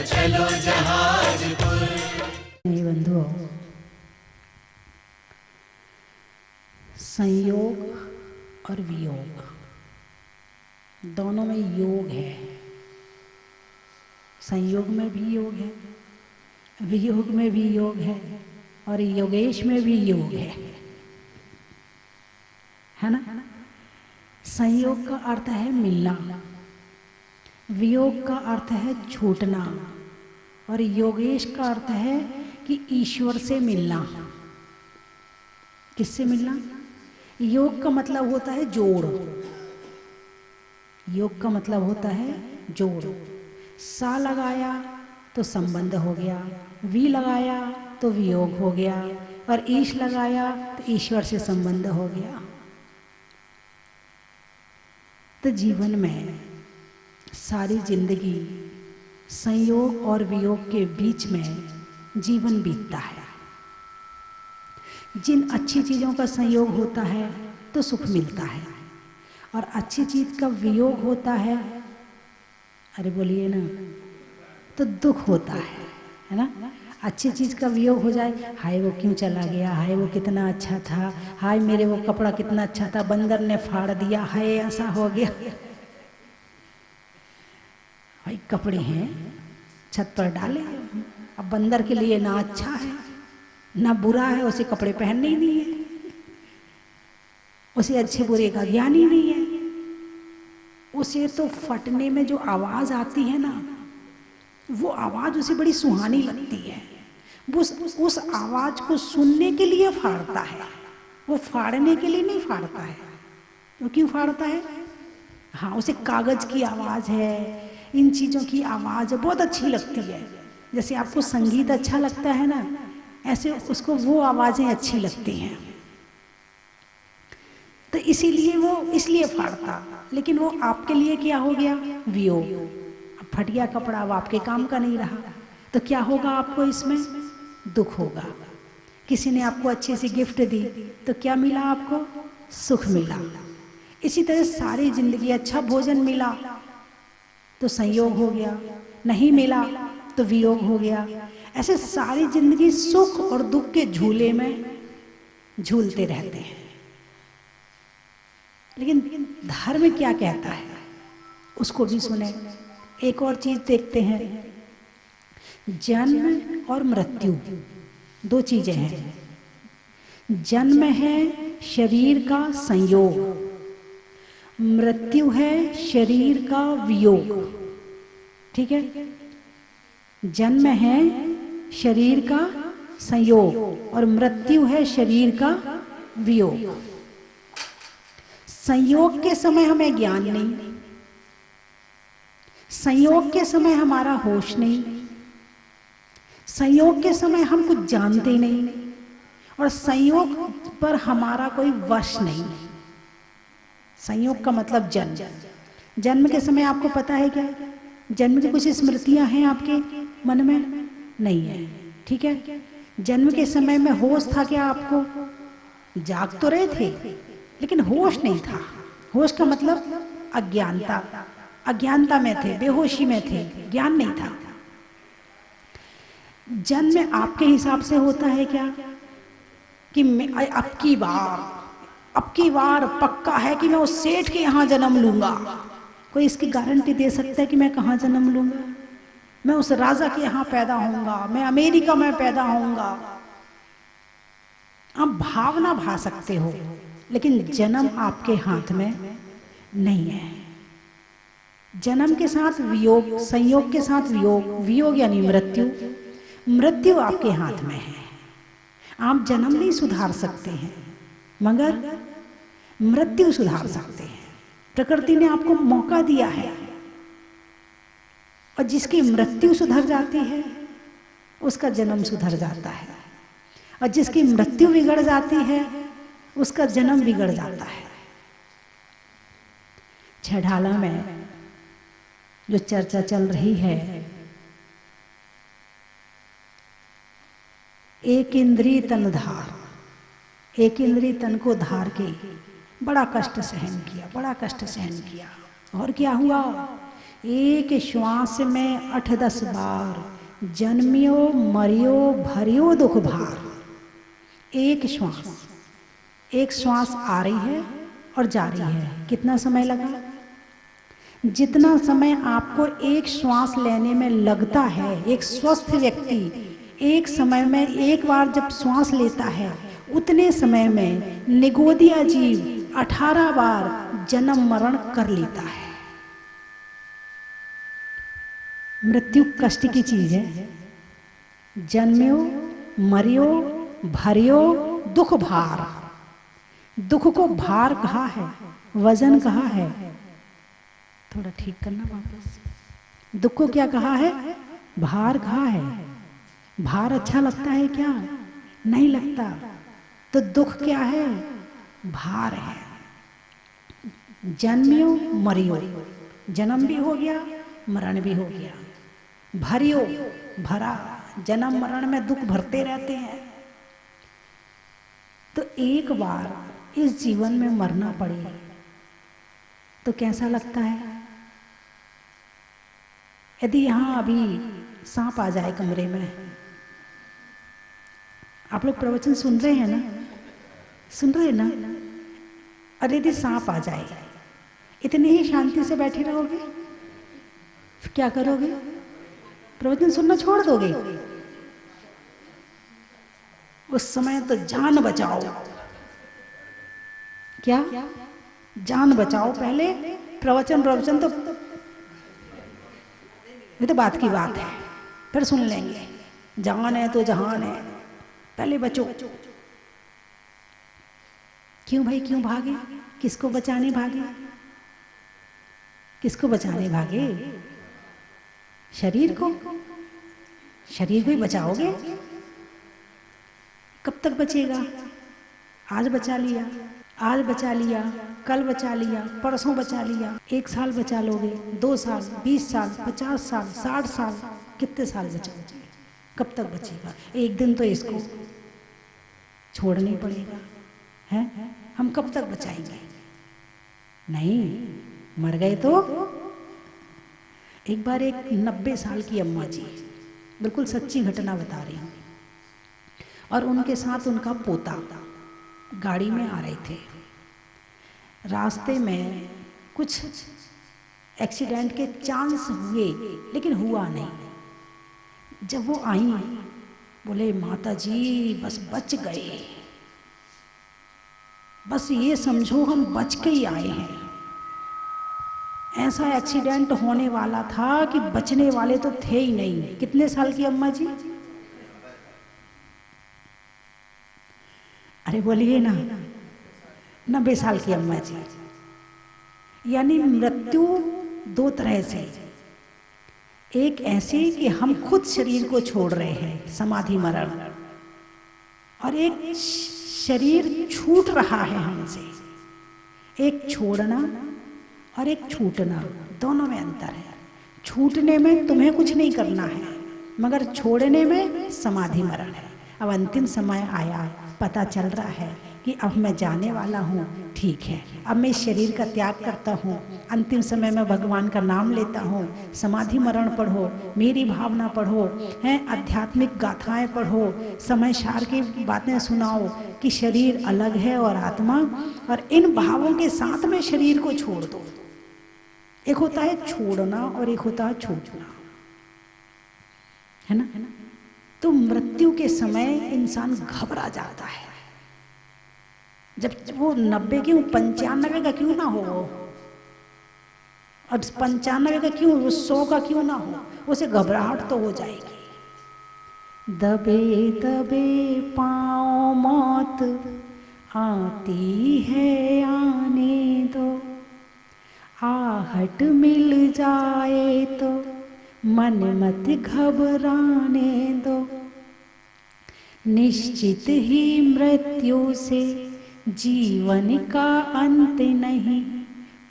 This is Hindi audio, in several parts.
चलो जहाजपुर। बंधुओं, संयोग और वियोग दोनों में योग है। संयोग में भी योग है, वियोग में भी योग है, और योगेश में भी योग है ना। संयोग का अर्थ है मिलना, वियोग का अर्थ है छूटना, और योगेश का अर्थ है कि ईश्वर से मिलना। किससे मिलना? योग का मतलब होता है जोड़, योग का मतलब होता है जोड़। सा लगाया तो संबंध हो गया, वी लगाया तो वियोग हो गया, और ईश लगाया तो ईश्वर से संबंध हो गया। तो जीवन में सारी जिंदगी संयोग और वियोग के बीच में जीवन बीतता है। जिन अच्छी चीज़ों का संयोग होता है तो सुख मिलता है, और अच्छी चीज़ का वियोग होता है, अरे बोलिए ना, तो दुख होता है ना। अच्छी चीज़ का वियोग हो जाए, हाय वो क्यों चला गया, हाय वो कितना अच्छा था, हाय मेरे वो कपड़ा कितना अच्छा था, बंदर ने फाड़ दिया, हाय ऐसा हो गया। भाई कपड़े हैं छत पर डाले, अब बंदर के लिए ना अच्छा है ना बुरा है, उसे कपड़े पहनने ही नहीं है, उसे अच्छे बुरे का ज्ञान ही नहीं है। उसे तो फटने में जो आवाज आती है ना, वो आवाज उसे बड़ी सुहानी लगती है। वो उस आवाज को सुनने के लिए फाड़ता है, वो फाड़ने के लिए नहीं फाड़ता है। वो क्यों फाड़ता है? हाँ, उसे कागज की आवाज है, इन चीजों की आवाज बहुत अच्छी लगती है। जैसे आपको संगीत अच्छा लगता है ना, ऐसे उसको वो आवाजें अच्छी लगती हैं, तो इसीलिए वो इसलिए फाड़ता। लेकिन वो आपके लिए क्या हो गया? वियोग। अब फट गया कपड़ा, अब आपके काम का नहीं रहा, तो क्या होगा आपको? इसमें दुख होगा। किसी ने आपको अच्छी सी गिफ्ट दी तो क्या मिला आपको? सुख मिला। इसी तरह सारी जिंदगी अच्छा भोजन मिला तो संयोग हो गया, नहीं मिला तो वियोग हो गया। ऐसे सारी जिंदगी सुख और दुख के झूले में झूलते रहते हैं। लेकिन धर्म क्या कहता है उसको भी सुने। एक और चीज देखते हैं, जन्म और मृत्यु दो चीजें हैं। जन्म है शरीर का संयोग, मृत्यु है शरीर का वियोग। ठीक है, जन्म है शरीर का संयोग और मृत्यु है शरीर का वियोग। संयोग के समय हमें ज्ञान नहीं, संयोग के समय हमारा होश नहीं, संयोग के समय हम कुछ जानते नहीं, और संयोग पर हमारा कोई वश नहीं। संयोग का मतलब जन्म। जन्म के समय आपको पता है क्या? जन्म की कुछ स्मृतियां हैं आपके मन में? नहीं है। ठीक है, जन्म के समय में होश था क्या आपको? जाग तो रहे थे लेकिन होश नहीं था। होश का मतलब अज्ञानता, अज्ञानता में थे, बेहोशी में थे, ज्ञान नहीं था। जन्म आपके हिसाब से होता है क्या कि अब की बार पक्का है कि मैं उस सेठ के यहाँ जन्म लूंगा। कोई इसकी गारंटी दे सकता है कि मैं कहाँ जन्म लूंगा? मैं उस राजा के यहाँ पैदा होऊंगा, मैं अमेरिका में पैदा होऊंगा। आप भावना भा सकते हो, लेकिन जन्म आपके हाथ में नहीं है। जन्म के साथ वियोग, संयोग के साथ वियोग, वियोग यानी मृत्यु, मृत्यु आपके हाथ में है। आप जन्म नहीं सुधार सकते हैं, मगर मृत्यु सुधार सकते हैं। प्रकृति ने आपको मौका दिया है, और जिसकी मृत्यु सुधर जाती है उसका जन्म सुधर जाता है, और जिसकी मृत्यु बिगड़ जाती है उसका जन्म बिगड़ जाता है। छेढाला में जो चर्चा चल रही है, एक इंद्रिय तन धार, एक इंद्रिय तन को धार के बड़ा कष्ट सहन किया, बड़ा कष्ट सहन किया। और क्या हुआ एक श्वास में 8-10 बार जन्मियो मरियो भरियो दुख भार। एक श्वास आ रही है और जा रही है। कितना समय लगा? जितना समय आपको एक श्वास लेने में लगता है, एक स्वस्थ व्यक्ति एक समय में एक बार जब श्वास लेता है, उतने समय में निगोदिया जीव 18 बार जन्म मरण कर लेता है। मृत्यु कष्ट की चीज है। जन्मियो मरियो भरियो दुख भार। दुख को भार कहा है, वजन कहा है। थोड़ा ठीक करना वापस। दुख को क्या कहा है? भार कहा है। भार अच्छा लगता है क्या? नहीं लगता। तो दुख क्या है? भार है। जन्मियो मरियो, जन्म भी हो गया मरण भी हो गया। भरियो, भरा, जन्म मरण में दुख भरते रहते हैं। तो एक बार इस जीवन में मरना पड़े तो कैसा लगता है? यदि यहां अभी सांप आ जाए कमरे में, आप लोग प्रवचन सुन रहे हैं ना? सुन रहे हैं ना? और यदि सांप आ जाए, इतनी ही शांति से बैठे रहोगे? क्या करोगे? प्रवचन सुनना छोड़ दोगे? उस समय तो जान बचाओ। क्या? जान बचाओ पहले। प्रवचन तो ये तो बात की बात है, फिर सुन लेंगे। जान है तो जहान है, पहले बचो। क्यों भाई, क्यों भागे? किसको बचाने भागे? किसको बचाने भागे? शरीर को। शरीर को ही बचाओगे? कब तक बचेगा? आज बचा लिया, आज बचा लिया, कल बचा लिया, परसों बचा लिया। 1 साल बचा लोगे, 2 साल, 20 साल, 50 साल, 60 साल, कितने साल बचाओगे? कब तक बचेगा? एक दिन तो इसको छोड़ना ही पड़ेगा, है? हम कब तक बचाएंगे? नहीं, मर गए तो। एक बार एक 90 साल की अम्मा जी, बिल्कुल सच्ची घटना बता रही हूँ, और उनके साथ उनका पोता गाड़ी में आ रहे थे। रास्ते में कुछ एक्सीडेंट के चांस हुए, लेकिन हुआ नहीं। जब वो आई, बोले माता जी बस बच गए, बस ये समझो हम बच के ही आए हैं। ऐसा एक्सीडेंट होने वाला था कि बचने वाले तो थे ही नहीं। कितने साल की अम्मा जी? अरे बोलिए ना, 90 साल की अम्मा जी। यानी मृत्यु 2 तरह से, एक ऐसी कि हम खुद शरीर को छोड़ रहे हैं, समाधि मरण, और एक शरीर छूट रहा है हमसे। एक छोड़ना और एक छूटना, दोनों में अंतर है। छूटने में तुम्हें कुछ नहीं करना है, मगर छोड़ने में समाधि मरण है। अब अंतिम समय आया, पता चल रहा है कि अब मैं जाने वाला हूँ, ठीक है, अब मैं इस शरीर का त्याग करता हूँ, अंतिम समय में भगवान का नाम लेता हूँ। समाधि मरण पढ़ो, मेरी भावना पढ़ो, हैं, आध्यात्मिक गाथाएं पढ़ो, समय सार की बातें सुनाओ कि शरीर अलग है और आत्मा, और इन भावों के साथ में शरीर को छोड़ दो। एक होता है छोड़ना और एक होता है छूटना, है ना? तो मृत्यु के समय इंसान घबरा जाता है। जब वो 90 क्यों, 95 का क्यों ना हो, और 95 का क्यों, वो 100 का क्यों ना हो, उसे घबराहट तो हो जाएगी। दबे दबे पाँव मौत आती है, आने दो, आहट मिल जाए तो मन मत घबराने दो। निश्चित ही मृत्यु से जीवन का अंत नहीं,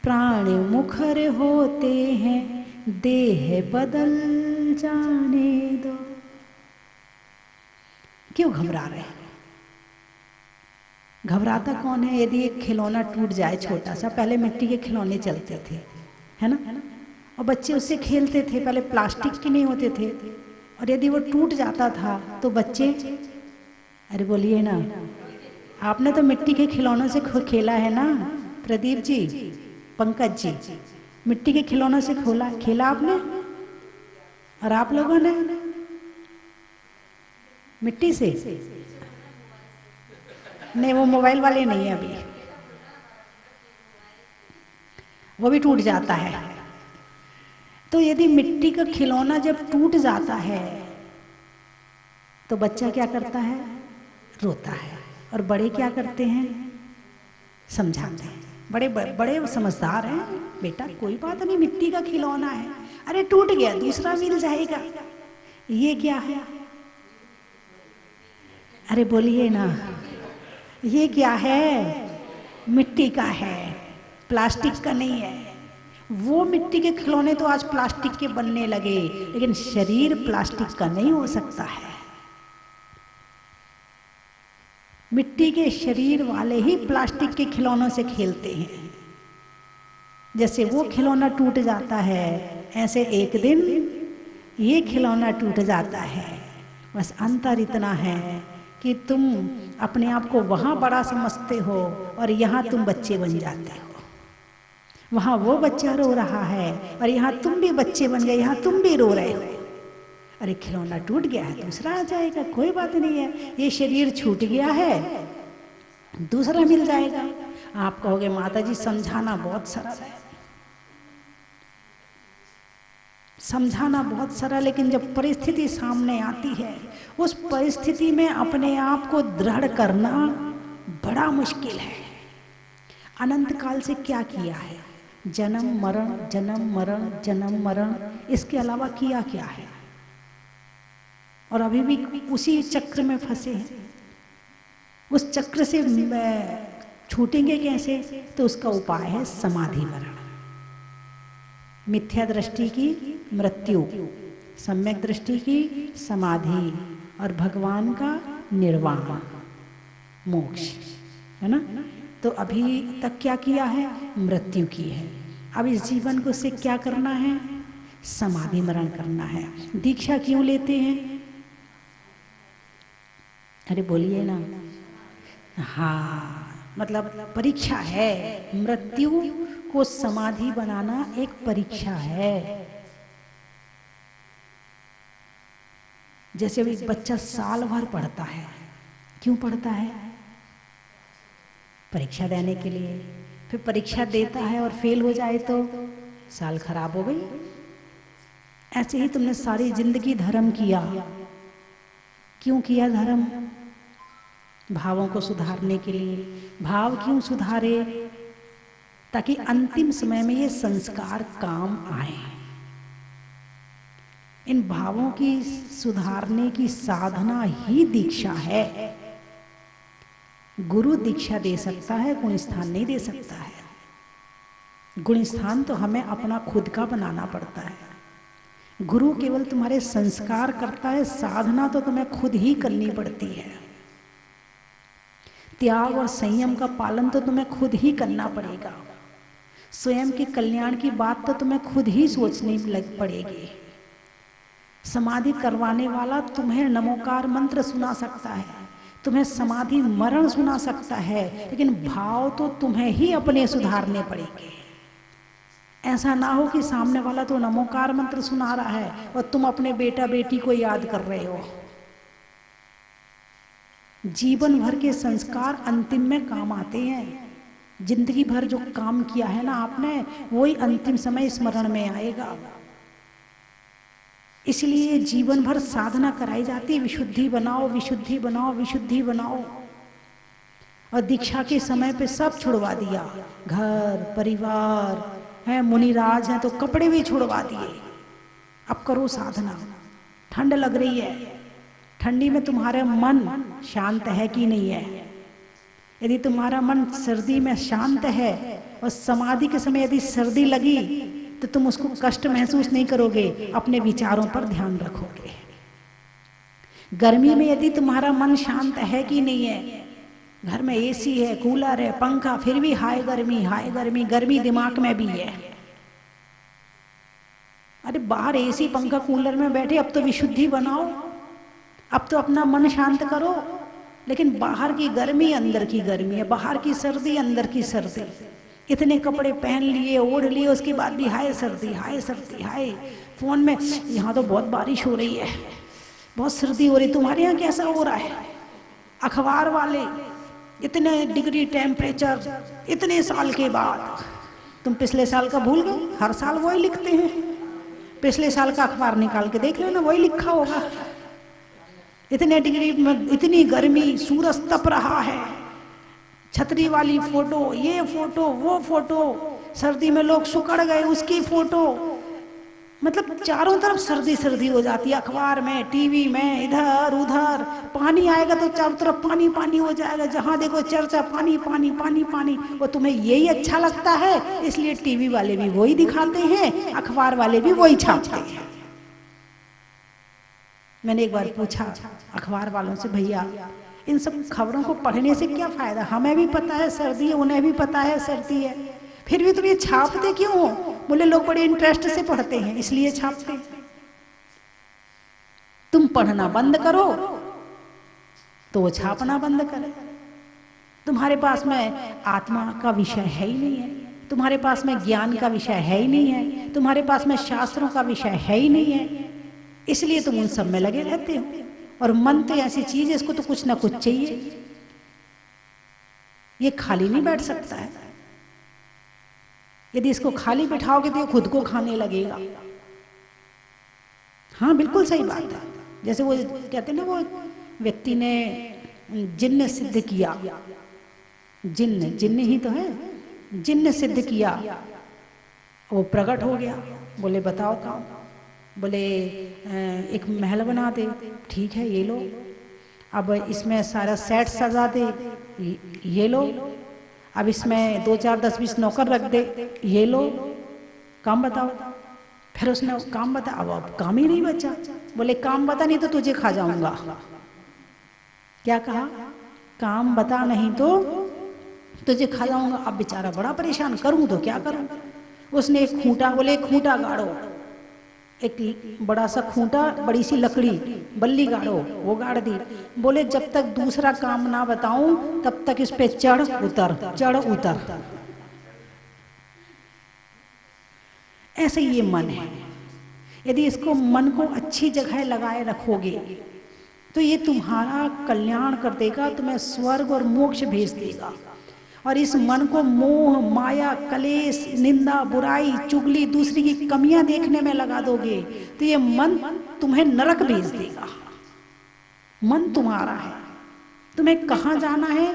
प्राण मुखर होते हैं, देह बदल जाने दो। क्यों घबरा रहे हैं? घबराता कौन है? यदि एक खिलौना टूट जाए छोटा सा, पहले मिट्टी के खिलौने चलते थे, है ना? और बच्चे उससे खेलते थे। पहले प्लास्टिक के नहीं होते थे, और यदि वो टूट जाता था तो बच्चे, अरे बोलिए ना, आपने तो मिट्टी के खिलौनों से खेला है ना प्रदीप जी, पंकज जी, मिट्टी के खिलौनों से खेला आपने? और आप लोगों ने मिट्टी से? नहीं, वो मोबाइल वाले नहीं है अभी, वो भी टूट जाता है। तो यदि मिट्टी का खिलौना जब टूट जाता है तो बच्चा क्या करता है? रोता है। और बड़े क्या करते हैं? समझाते हैं। बड़े बड़े समझदार हैं, बेटा कोई बात नहीं, मिट्टी का खिलौना है, अरे टूट गया दूसरा मिल जाएगा। ये क्या है? अरे बोलिए ना, ये क्या है? मिट्टी का है, प्लास्टिक का नहीं है। वो मिट्टी के खिलौने तो आज प्लास्टिक के बनने लगे, लेकिन शरीर प्लास्टिक का नहीं हो सकता है। मिट्टी के शरीर वाले ही प्लास्टिक के खिलौनों से खेलते हैं। जैसे वो खिलौना टूट जाता है, ऐसे एक दिन ये खिलौना टूट जाता है। बस अंतर इतना है कि तुम अपने आप को वहाँ बड़ा समझते हो और यहाँ तुम बच्चे बन जाते हो। वहाँ वो बच्चा रो रहा है और यहाँ तुम भी बच्चे बन गए, यहाँ तुम भी रो रहे हो। अरे खिलौना टूट गया है, दूसरा आ जाएगा, कोई बात नहीं है। ये शरीर छूट गया है, दूसरा मिल जाएगा। आप कहोगे माता जी समझाना बहुत सरल है, समझाना बहुत सरल, लेकिन जब परिस्थिति सामने आती है, उस परिस्थिति में अपने आप को दृढ़ करना बड़ा मुश्किल है। अनंत काल से क्या किया है? जन्म मरण, जन्म मरण, जन्म मरण, इसके अलावा किया क्या है? और अभी भी उसी चक्र में फंसे हैं। उस चक्र से छूटेंगे कैसे? तो उसका उपाय है समाधि मरण। मिथ्या दृष्टि की मृत्यु, सम्यक दृष्टि की समाधि, और भगवान का निर्वाण, मोक्ष, है ना? तो अभी तक क्या किया है? मृत्यु की है। अब इस जीवन को से क्या करना है? समाधि मरण करना है। दीक्षा क्यों लेते हैं? अरे बोलिए ना। हाँ, मतलब परीक्षा है। मृत्यु को समाधि बनाना एक परीक्षा है। जैसे एक बच्चा साल भर पढ़ता है, क्यों पढ़ता है? परीक्षा देने के लिए। फिर परीक्षा देता है और फेल हो जाए तो साल खराब हो गई। ऐसे ही तुमने सारी जिंदगी धर्म किया। क्यों किया धर्म? भावों को सुधारने के लिए। भाव क्यों सुधारे? ताकि अंतिम समय में ये संस्कार काम आए। इन भावों की सुधारने की साधना ही दीक्षा है। गुरु दीक्षा दे सकता है, गुण स्थान नहीं दे सकता है। गुण स्थान तो हमें अपना खुद का बनाना पड़ता है। गुरु केवल तुम्हारे संस्कार करता है, साधना तो तुम्हें खुद ही करनी पड़ती है। त्याग और संयम का पालन तो तुम्हें खुद ही करना पड़ेगा। स्वयं के कल्याण की बात तो तुम्हें खुद ही सोचनी लग पड़ेगी। समाधि करवाने वाला तुम्हें नमोकार मंत्र सुना सकता है, तुम्हें समाधि मरण सुना सकता है, लेकिन भाव तो तुम्हें ही अपने सुधारने पड़ेंगे। ऐसा ना हो कि सामने वाला तो नमोकार मंत्र सुना रहा है और तुम अपने बेटा बेटी को याद कर रहे हो। जीवन भर के संस्कार अंतिम में काम आते हैं। जिंदगी भर जो काम किया है ना आपने, वही अंतिम समय स्मरण में आएगा। इसलिए जीवन भर साधना कराई जाती है, विशुद्धि बनाओ, विशुद्धि बनाओ, विशुद्धि बनाओ। और दीक्षा के समय पे सब छुड़वा दिया, घर परिवार है, मुनिराज हैं तो कपड़े भी छुड़वा दिए। अब करो साधना। ठंड लग रही है, ठंडी में तुम्हारा मन शांत है कि नहीं है? यदि तुम्हारा मन सर्दी में शांत है और समाधि के समय यदि सर्दी लगी तो तुम उसको कष्ट महसूस नहीं करोगे, अपने विचारों पर ध्यान रखोगे। गर्मी में यदि तुम्हारा मन शांत है कि नहीं है, घर में एसी है, कूलर है, पंखा, फिर भी हाय गर्मी, हाय गर्मी, गर्मी दिमाग में भी है। अरे बाहर एसी पंखा कूलर में बैठे, अब तो विशुद्धि बनाओ, अब तो अपना मन शांत करो। लेकिन बाहर की गर्मी अंदर की गर्मी है, बाहर की सर्दी अंदर की सर्दी। इतने कपड़े पहन लिए, ओढ़ लिए, उसके बाद भी हाय सर्दी, हाय सर्दी, हाय। फोन में यहाँ तो बहुत बारिश हो रही है, बहुत सर्दी हो रही, तुम्हारे यहाँ कैसा हो रहा है? अखबार वाले इतने डिग्री टेम्परेचर, इतने साल के बाद। तुम पिछले साल का भूल गए? हर साल वही लिखते हैं। पिछले साल का अखबार निकाल के देख लो ना, वही लिखा होगा। इतने डिग्री में इतनी गर्मी, सूरज तप रहा है, छतरी वाली फोटो, ये फोटो, वो फोटो, सर्दी में लोग सुकड़ गए उसकी फोटो। मतलब चारों तरफ सर्दी सर्दी हो जाती है, अखबार में, टीवी में, इधर उधर। पानी आएगा तो चारों तरफ पानी पानी हो जाएगा, जहां देखो चर्चा पानी पानी पानी पानी। वो तुम्हें यही अच्छा लगता है, इसलिए टीवी वाले भी वही दिखाते हैं, अखबार वाले भी वही छापते हैं। मैंने एक बार पूछा अखबार वालों से, भैया इन सब खबरों को पढ़ने से क्या फायदा? हमें भी पता है सर्दी है, उन्हें भी पता है सर्दी है, फिर भी तुम ये छापते क्यों हो? बोले लोग बड़े इंटरेस्ट से पढ़ते हैं इसलिए छापते हैं। तुम पढ़ना बंद करो तो वो छापना बंद करे। तुम्हारे पास में आत्मा का विषय है ही नहीं है, तुम्हारे पास में ज्ञान का विषय है ही नहीं है, तुम्हारे पास में शास्त्रों का विषय है ही नहीं है, इसलिए तुम उन सब में लगे रहते हो। और मन तो ऐसी चीज है, इसको तो कुछ ना कुछ चाहिए, ये खाली नहीं बैठ सकता है। यदि इसको खाली बिठाओगे तो ये खुद को खाने लगेगा। हाँ बिल्कुल सही बात है। जैसे वो कहते हैं ना, वो व्यक्ति ने जिन्न सिद्ध किया, जिन्न ही तो है, जिन्न सिद्ध किया, वो प्रकट हो गया। बोले बताओ काम? बोले एक महल बना दे। ठीक है ये लो, अब इसमें सारा सेट सजा दे, ये लो, अब इसमें 2 4 10 20 नौकर रख दे, ये लो, काम बताओ। फिर उसने काम बता, अब काम ही नहीं बचा। बोले काम बता, नहीं तो तुझे खा जाऊंगा। क्या कहा? काम बता नहीं तो तुझे खा जाऊंगा। अब बेचारा बड़ा परेशान, करूं तो क्या करूं? उसने एक खूंटा, बोले खूंटा गाड़ो, एक बड़ा सा खूंटा, बड़ी सी लकड़ी, बल्ली गाड़ो, वो गाड़ दी। बोले जब तक दूसरा काम ना बताऊं तब तक इस पे चढ़ उतर, चढ़ उतर। ऐसे ये मन है। यदि इसको मन को अच्छी जगह लगाए रखोगे तो ये तुम्हारा कल्याण कर देगा, तुम्हें स्वर्ग और मोक्ष भेज देगा। और इस मन को मोह, माया, कलेश, निंदा, बुराई, चुगली, दूसरी की कमियां देखने में लगा दोगे तो ये मन तुम्हें नरक भेज देगा। मन तुम्हारा है, तुम्हें कहाँ जाना है?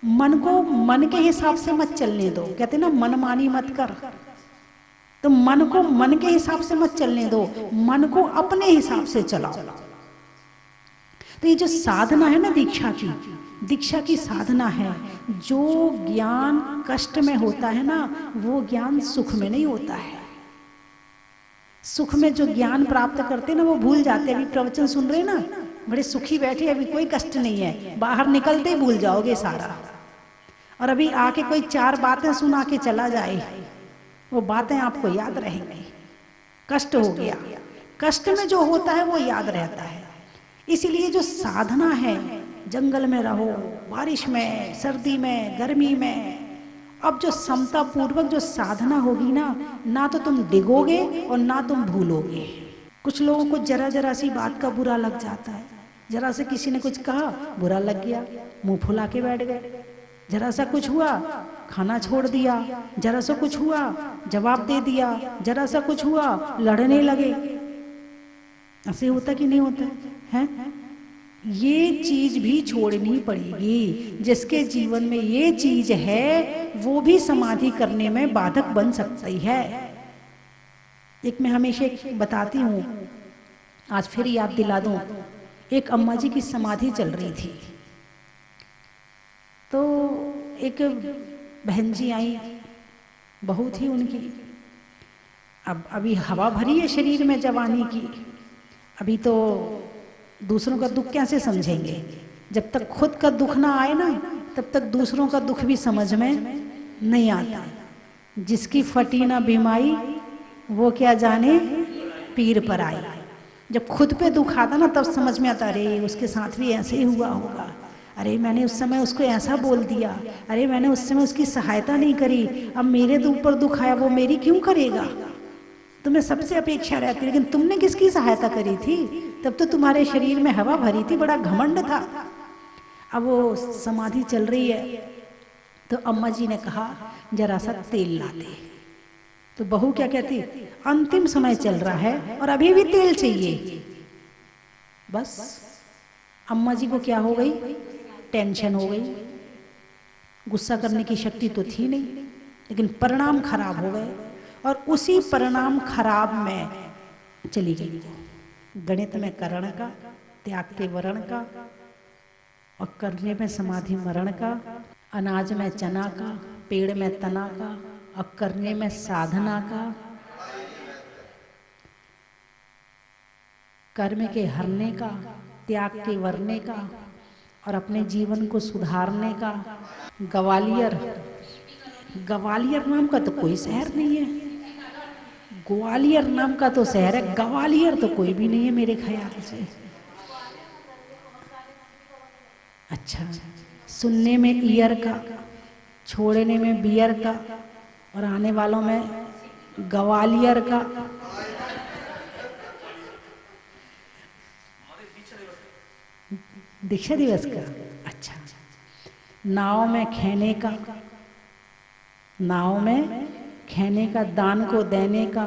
मन को मन के हिसाब से मत चलने दो। कहते ना मनमानी मत कर, तो मन को मन के हिसाब से मत चलने दो, मन को अपने हिसाब से चलाओ। तो ये जो साधना है ना दीक्षा की साधना है, जो ज्ञान कष्ट में होता है ना, वो ज्ञान सुख में नहीं होता है। सुख में जो ज्ञान प्राप्त करते ना वो भूल जाते। अभी प्रवचन सुन रहे ना, बड़े सुखी बैठे, अभी कोई कष्ट नहीं है, बाहर निकलते ही भूल जाओगे सारा। और अभी आके कोई 4 बातें सुना के चला जाए, वो बातें आपको याद रहेंगी। कष्ट हो गया, कष्ट में जो होता है वो याद रहता है। इसीलिए जो साधना है, जंगल में रहो, बारिश में, सर्दी में, गर्मी में, अब जो समता पूर्वक जो साधना होगी ना, ना तो तुम डिगोगे और ना तुम भूलोगे। कुछ लोगों को जरा जरा सी बात का बुरा लग जाता है, जरा से किसी ने कुछ कहा बुरा लग गया, मुंह फुला के बैठ गए। जरा सा कुछ हुआ खाना छोड़ दिया, जरा सा कुछ हुआ जवाब दे दिया, जरा सा कुछ हुआ लड़ने लगे। ऐसे होता कि नहीं होता है? ये चीज भी छोड़नी पड़ेगी। जिसके जीवन में ये चीज है वो भी समाधि करने में बाधक बन सकती है। एक मैं हमेशा बताती हूँ, आज फिर याद दिला दूं। एक अम्मा जी की समाधि चल रही थी, तो एक बहन जी आई, बहू थी उनकी। अब अभी हवा भरी है शरीर में जवानी की, अभी तो दूसरों का दुख कैसे समझेंगे? जब तक खुद का दुख ना आए ना, तब तक दूसरों का दुख भी समझ में नहीं आता। जिसकी फटी ना बीमाई वो क्या जाने पीर पर आई। जब खुद पे दुख आता ना तब समझ में आता, अरे उसके साथ भी ऐसे ही हुआ होगा, अरे मैंने उस समय उसको ऐसा बोल दिया, अरे मैंने उस समय उसकी सहायता नहीं करी, अब मेरे ऊपर दुख आया, वो मेरी क्यों करेगा। तुम्हें सबसे अपेक्षा रहती, लेकिन तुमने किसकी सहायता करी थी? तब तो तुम्हारे शरीर में हवा भरी थी, बड़ा घमंड था। अब वो समाधि चल रही है तो अम्मा जी ने कहा जरा सा तेल ला दे। तो बहू क्या कहती, अंतिम समय चल रहा है और अभी भी तेल चाहिए। बस अम्मा जी को क्या हो गई, टेंशन हो गई। गुस्सा करने की शक्ति तो थी नहीं, लेकिन परिणाम खराब हो गए और उसी परिणाम खराब में चली गई। गणित में करण का, त्याग के वरण का, और करने में समाधि मरण का, अनाज में चना का, पेड़ में तना का, और करने में साधना का, कर्म के हरने का, त्याग के वरने का, और अपने जीवन को सुधारने का। ग्वालियर, ग्वालियर नाम का तो कोई शहर नहीं है, ग्वालियर नाम का तो शहर है, ग्वालियर तो कोई भी नहीं है मेरे ख्याल से। अच्छा, सुनने में ईयर का, छोड़ने में बियर का, और आने वालों में ग्वालियर का। दीक्षा दिवस का, अच्छा। नाव में खेने का, नाव में खेने का, दान को देने का,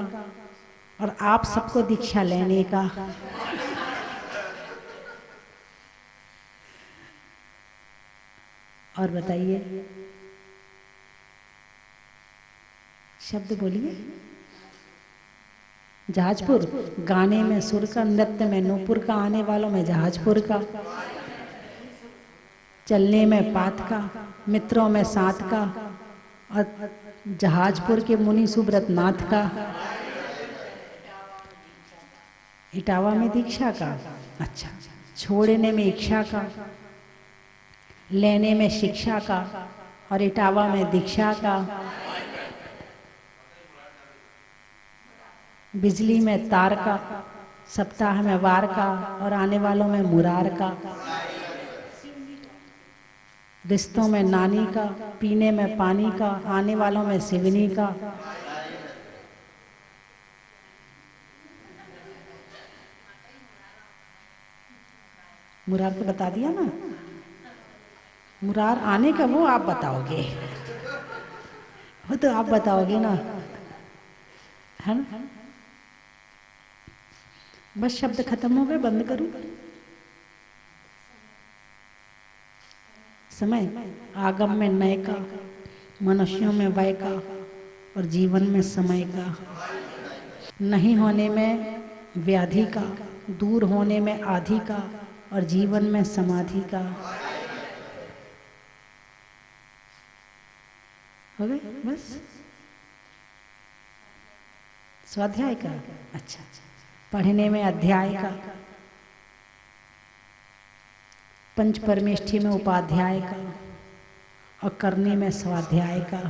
और आप सबको दीक्षा लेने का। और बताइए, शब्द बोलिए। जहाजपुर, गाने में सुर का, नृत्य में नूपुर का, आने वालों में जहाजपुर का, चलने में पात का, मित्रों में साथ का, और जहाजपुर के मुनि सुब्रत नाथ का। इटावा में दीक्षा का, अच्छा। छोड़ने में इच्छा का, लेने में शिक्षा का, और इटावा में दीक्षा का। बिजली में तार का, सप्ताह में वार का, और आने वालों में मुरार का। रिश्तों में नानी का, पीने में पानी का, आने वालों में सिवनी का। मुरार को बता दिया ना, मुरार आने का वो आप बताओगे, वो तो आप बताओगे ना, है ना। बस शब्द खत्म हो गए, बंद करूं। समय, आगम में नय का, मनुष्यों में वय का, और जीवन में समय का। नहीं होने में व्याधि का, दूर होने में आधि का, और जीवन में समाधि का। हो गए बस। स्वाध्याय का, अच्छा। पढ़ने में अध्याय का, पंच परमेष्ठी में उपाध्याय का, और करने में स्वाध्याय का।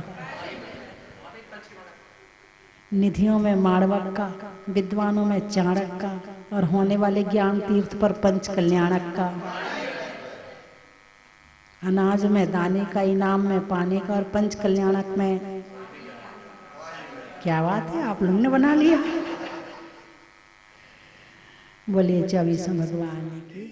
निधियों में माणवक का, विद्वानों में चाणक का, और होने वाले ज्ञान तीर्थ पर पंच कल्याणक का। अनाज में दाने का, इनाम में पाने का, और पंच कल्याणक में। क्या बात है, आप लोगों ने बना लिया। बोलिए 24 भगवान की।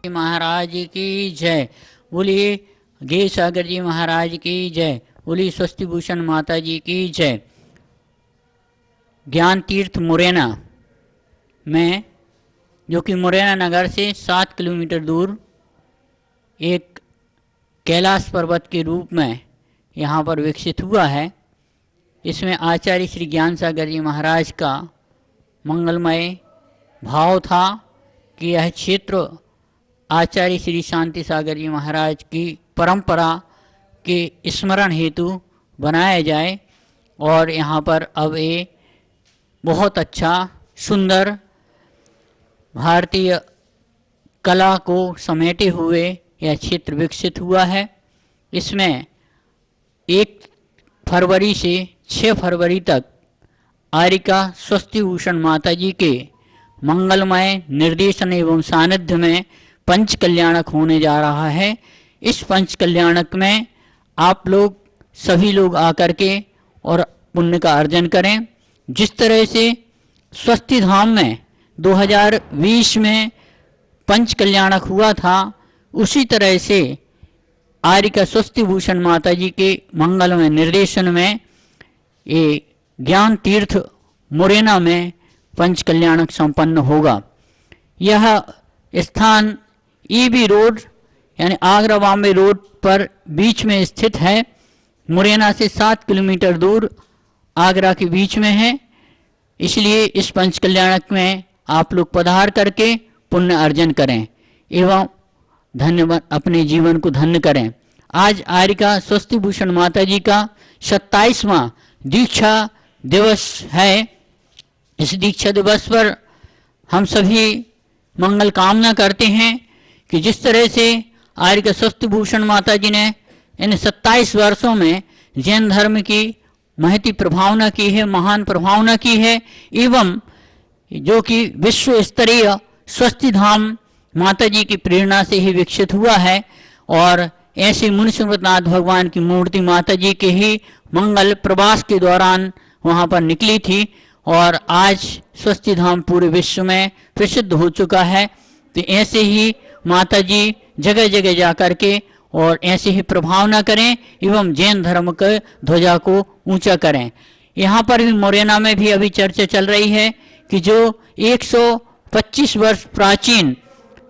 महाराज की जय। बोलिए गे सागर जी महाराज की जय। बोलिए स्वस्ति भूषण माता जी की जय। ज्ञान तीर्थ मुरैना में, जो कि मुरैना नगर से 7 किलोमीटर दूर एक कैलाश पर्वत के रूप में यहाँ पर विकसित हुआ है। इसमें आचार्य श्री ज्ञान सागर जी महाराज का मंगलमय भाव था कि यह क्षेत्र आचार्य श्री शांति सागर जी महाराज की परंपरा के स्मरण हेतु बनाया जाए। और यहाँ पर अब ये बहुत अच्छा सुंदर भारतीय कला को समेटे हुए यह चित्र विकसित हुआ है। इसमें 1 फरवरी से 6 फरवरी तक आरिका स्वस्तिभूषण माता जी के मंगलमय निर्देशन एवं सानिध्य में पंच कल्याणक होने जा रहा है। इस पंच कल्याणक में आप लोग सभी लोग आकर के और पुण्य का अर्जन करें। जिस तरह से स्वस्ति धाम में 2020 में पंच कल्याणक हुआ था, उसी तरह से आरिका स्वस्तिभूषण माता जी के मंगलमय निर्देशन में ये ज्ञान तीर्थ मुरैना में पंच कल्याणक संपन्न होगा। यह स्थान ईबी रोड यानी आगरा बॉम्बे रोड पर बीच में स्थित है। मुरैना से 7 किलोमीटर दूर आगरा के बीच में है। इसलिए इस पंच कल्याणक में आप लोग पधार करके पुण्य अर्जन करें एवं धन्य अपने जीवन को धन्य करें। आज आरिका स्वस्तिभूषण माता जी का 27वां दीक्षा दिवस है। इस दीक्षा दिवस पर हम सभी मंगल कामना करते हैं कि जिस तरह से आरिका स्वस्तिभूषण माता जी ने इन 27 वर्षों में जैन धर्म की महती प्रभावना की है, महान प्रभावना की है, एवं जो कि विश्व स्तरीय स्वस्ति धाम माता जी की प्रेरणा से ही विकसित हुआ है। और ऐसे मुनिसुव्रतनाथ भगवान की मूर्ति माता जी के ही मंगल प्रवास के दौरान वहाँ पर निकली थी और आज स्वस्ति धाम पूरे विश्व में प्रसिद्ध हो चुका है। तो ऐसे ही माता जी जगह जगह जा कर के और ऐसे ही प्रभावना करें एवं जैन धर्म के ध्वजा को ऊंचा करें। यहाँ पर भी मुरैना में भी अभी चर्चा चल रही है कि जो 125 वर्ष प्राचीन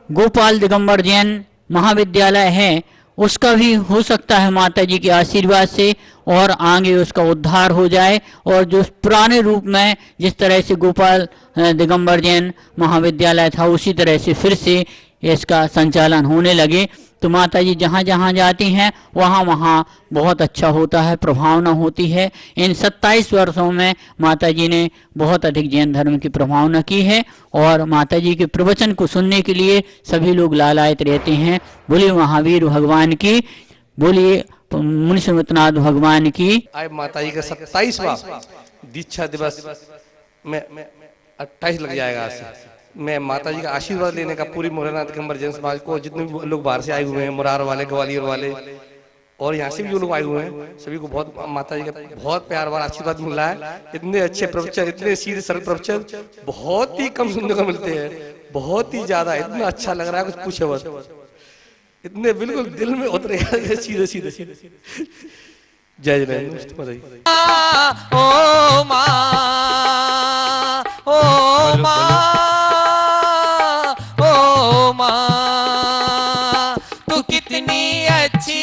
गोपाल दिगंबर जैन महाविद्यालय है, उसका भी हो सकता है माता जी के आशीर्वाद से और आगे उसका उद्धार हो जाए और जो पुराने रूप में जिस तरह से गोपाल दिगंबर जैन महाविद्यालय था उसी तरह से फिर से इसका संचालन होने लगे। तो माता जी जहाँ जहाँ जाती हैं वहाँ वहाँ बहुत अच्छा होता है, प्रभावना होती है। इन 27 वर्षों में माता जी ने बहुत अधिक जैन धर्म की प्रभावना की है और माता जी के प्रवचन को सुनने के लिए सभी लोग लालायित रहते हैं। बोलिए महावीर भगवान की, बोलिए मुनिसुव्रतनाथ भगवान की। आज माता जी का 27वां दीक्षा दिवस में 28 लग जाएगा। आज से मैं माता जी का आशीर्वाद लेने का पूरी मुरैना दिगंबर जैन समाज को, जितने भी लोग बाहर से आए हुए हैं, मुरार वाले, ग्वालियर वाले और यहाँ से भी जो लोग आए हुए हैं, सभी को बहुत माता जी का बहुत प्यार वाला आशीर्वाद मिल रहा है। इतने अच्छे प्रवचन, इतने सीधे सरल प्रवचन बहुत ही कम सुनने को मिलते हैं, बहुत ही ज्यादा, इतना अच्छा लग रहा है कुछ पूछे बस। इतने बिल्कुल दिल में उतरे सीधे सीधे सीधे। जय जय ओ माँ, ओ माँ, ओ माँ, तू कितनी अच्छी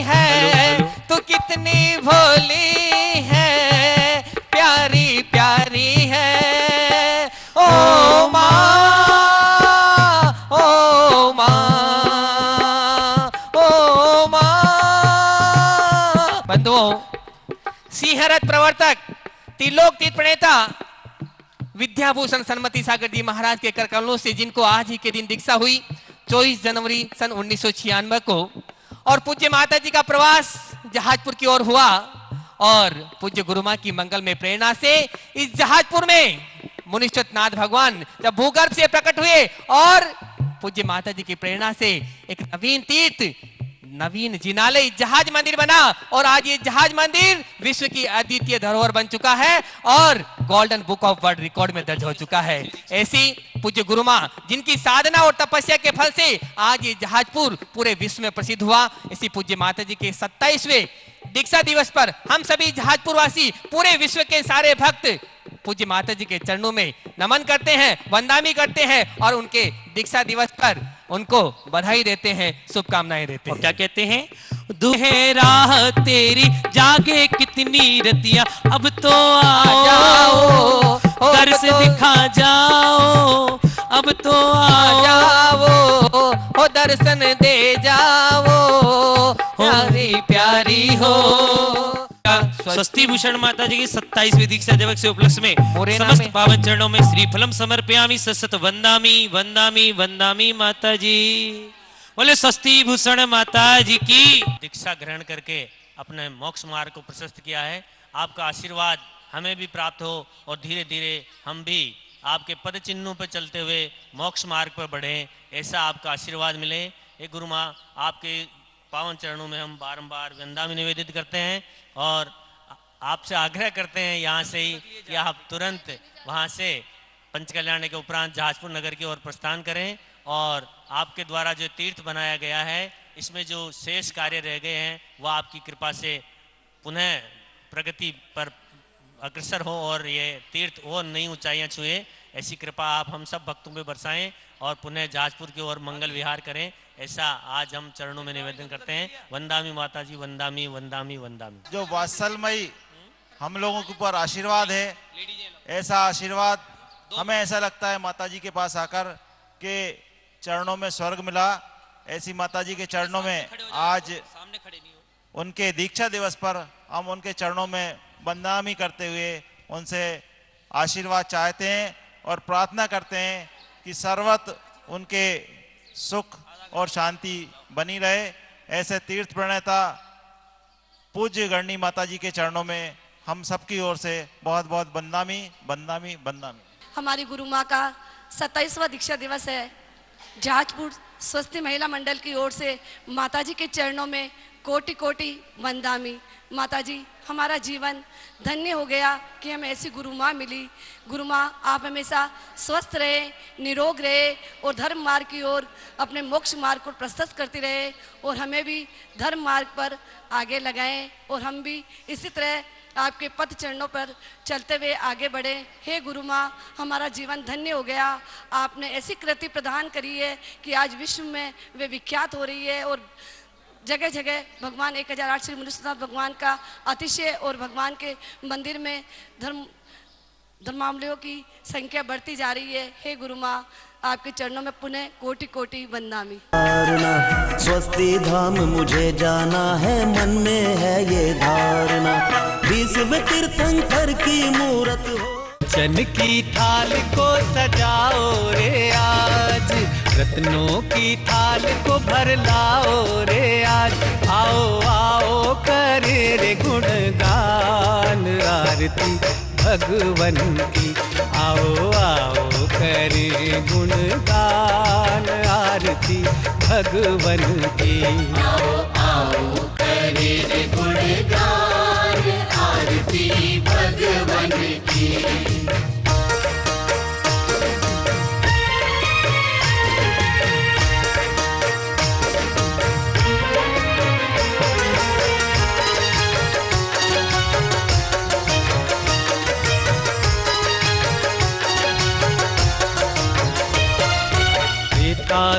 है, तू कितनी भोली है, प्यारी प्यारी है। ओ माँ, ओ माँ, ओ माँ। बंधुओं, सिंहरथ प्रवर्तक, त्रिलोक तीर्थ प्रणेता विद्याभूषण सन्मति सागर जी महाराज के कर कमलों से, जिनको आज ही के दिन दीक्षा हुई 24 जनवरी सन 1996 को, और पूज्य माता जी का प्रवास जहाजपुर की ओर हुआ और पूज्य गुरु मां की मंगल में प्रेरणा से इस जहाजपुर में मुनिसुव्रतनाथ भगवान जब भूगर्भ से प्रकट हुए और पूज्य माता जी की प्रेरणा से एक नवीन तीर्थ, नवीन जिनालय जहाज मंदिर बना और आज ये जहाज मंदिर विश्व की अद्वितीय धरोहर बन चुका है और golden book of world record में दर्ज हो चुका है। ऐसी पूज्य गुरु मां, जिनकी साधना और तपस्या के फल से आज ये जहाजपुर पूरे विश्व में प्रसिद्ध हुआ, इसी पूज्य माता जी के 27वें दीक्षा दिवस पर हम सभी जहाजपुर वासी, पूरे विश्व के सारे भक्त पूज्य माता जी के चरणों में नमन करते हैं, वंदनामी करते हैं और उनके दीक्षा दिवस पर उनको बधाई देते हैं, शुभकामनाएं देते हैं। क्या कहते हैं? दुहे राह तेरी जागे कितनी रतियां, अब तो आओ, जाओ, दर्श दिखा जाओ, अब तो आओ, जाओ, हो दर्शन दे जाओ, प्यारी प्यारी हो। स्वस्ति भूषण माता जी की 27वीं दीक्षा दिवस के उपलक्ष्य में मोरेना समस्त में पावन चरणों में श्रीफलम समर्पयामि सतत वंदामि वंदामि वंदामि माता जी। बोले स्वस्ति भूषण माता जी की। दीक्षा ग्रहण करके अपने मोक्ष मार्ग को प्रशस्त किया है। आपका आशीर्वाद हमें भी प्राप्त हो और धीरे धीरे हम भी आपके पद चिन्हों पर चलते हुए मोक्ष मार्ग पर बढ़ें, ऐसा आपका आशीर्वाद मिले। हे गुरु माँ, आपके पावन चरणों में हम बारंबार वंदामि निवेदित करते हैं और आपसे आग्रह करते हैं यहाँ से ही कि आप तुरंत वहाँ से पंचकल्याण के उपरांत जहाजपुर नगर की ओर प्रस्थान करें और आपके द्वारा जो तीर्थ बनाया गया है इसमें जो शेष कार्य रह गए हैं वह आपकी कृपा से पुनः प्रगति पर अग्रसर हो और ये तीर्थ और नई ऊंचाइयां छुए, ऐसी कृपा आप हम सब भक्तों पे बरसाएं और पुनः जहाजपुर की ओर मंगल विहार करें, ऐसा आज हम चरणों में निवेदन करते हैं। वंदामि माता जी, वंदामि वंदामि वंदामि। जो वात्सलमयी हम लोगों के ऊपर आशीर्वाद है, ऐसा आशीर्वाद हमें ऐसा लगता है माता जी के पास आकर के चरणों में स्वर्ग मिला। ऐसी माता जी के चरणों में आज उनके दीक्षा दिवस पर हम उनके चरणों में वंदनामि करते हुए उनसे आशीर्वाद चाहते हैं और प्रार्थना करते हैं कि सर्वत्र उनके सुख और शांति बनी रहे। ऐसे तीर्थ प्रणेता पूज्य गणनी माता जी के चरणों में हम सबकी ओर से बहुत बहुत वंदनामि वंदनामि वंदनामि। हमारी गुरु माँ का 27वां दीक्षा दिवस है। जहाजपुर स्वस्ति महिला मंडल की ओर से माता जी के चरणों में कोटि कोटि वंदनामि। माता जी, हमारा जीवन धन्य हो गया कि हमें ऐसी गुरु माँ मिली। गुरु माँ, आप हमेशा स्वस्थ रहे, निरोग रहे और धर्म मार्ग की ओर अपने मोक्ष मार्ग को प्रशस्त करती रहे और हमें भी धर्म मार्ग पर आगे लगाएं और हम भी इसी तरह आपके पद चरणों पर चलते हुए आगे बढ़े। हे गुरु माँ, हमारा जीवन धन्य हो गया। आपने ऐसी कृति प्रदान करी है कि आज विश्व में वे विख्यात हो रही है और जगह जगह भगवान 1008 श्री मनुष्यनाथ भगवान का अतिशय और भगवान के मंदिर में धर्मावलंबियों की संख्या बढ़ती जा रही है। हे गुरु माँ, आपके चरणों में पुनः कोटि कोटि वंदनामि। स्वस्ति धाम मुझे जाना है, मन में है ये धारणा, विश्व तीर्थंकर की मूरत हो। चन की थाल को सजाओ रे आज, रत्नों की थाल को भर लाओ रे आज। आओ आओ करे रे गुणगान आरती भगवन की। आओ आओ करे गुणगान आरती भगवन की। आओ आओ करे रे गुणगान आरती भगवन की।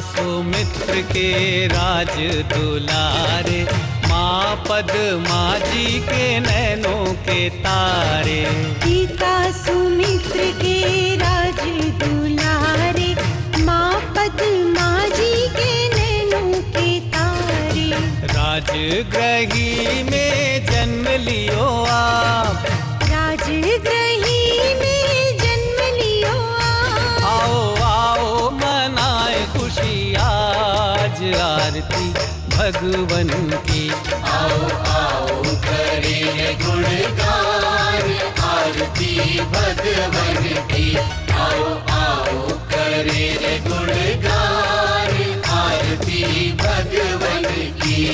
सुमित्र के राज दुलारे, माँ पद्मा जी के नैनों के तारे। पिता सुमित्र के राज दुलारे, माँ पद्मा जी के नैनों के तारे। राजगृही में जन्म लियो आप, राजगृही में जन्म लियो आप। आओ आओ मनाए खुशी आज आरती भगवन की। आओ आओ करे गुणगान आरती भगवन की। आओ आओ करे गुणगान आरती भगवन की।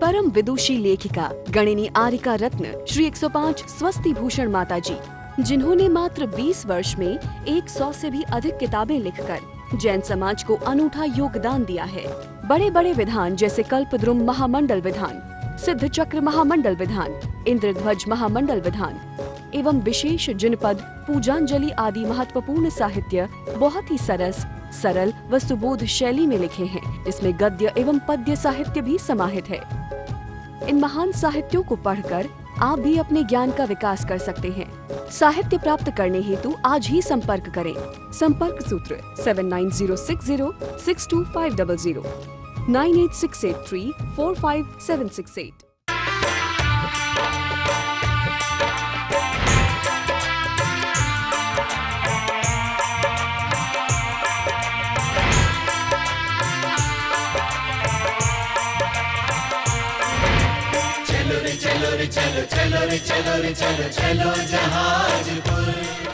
परम विदुषी लेखिका गणिनी आरिका रत्न श्री 105 स्वस्ति भूषण माता जी, जिन्होंने मात्र 20 वर्ष में 100 से भी अधिक किताबें लिखकर जैन समाज को अनूठा योगदान दिया है। बड़े बड़े विधान जैसे कल्पद्रुम महामंडल विधान, सिद्ध चक्र महामंडल विधान, इंद्रध्वज महामंडल विधान, एवं विशेष जनपद, पूजांजलि आदि महत्वपूर्ण साहित्य बहुत ही सरस, सरल व सुबोध शैली में लिखे हैं, जिसमें गद्य एवं पद्य साहित्य भी समाहित है। इन महान साहित्यों को पढ़कर आप भी अपने ज्ञान का विकास कर सकते हैं। साहित्य प्राप्त करने हेतु आज ही संपर्क करें। संपर्क सूत्र 7906062500 9868345768। चलो रे चलो रे चलो चलो रे चलो रे चलो चलो जहाजपुर।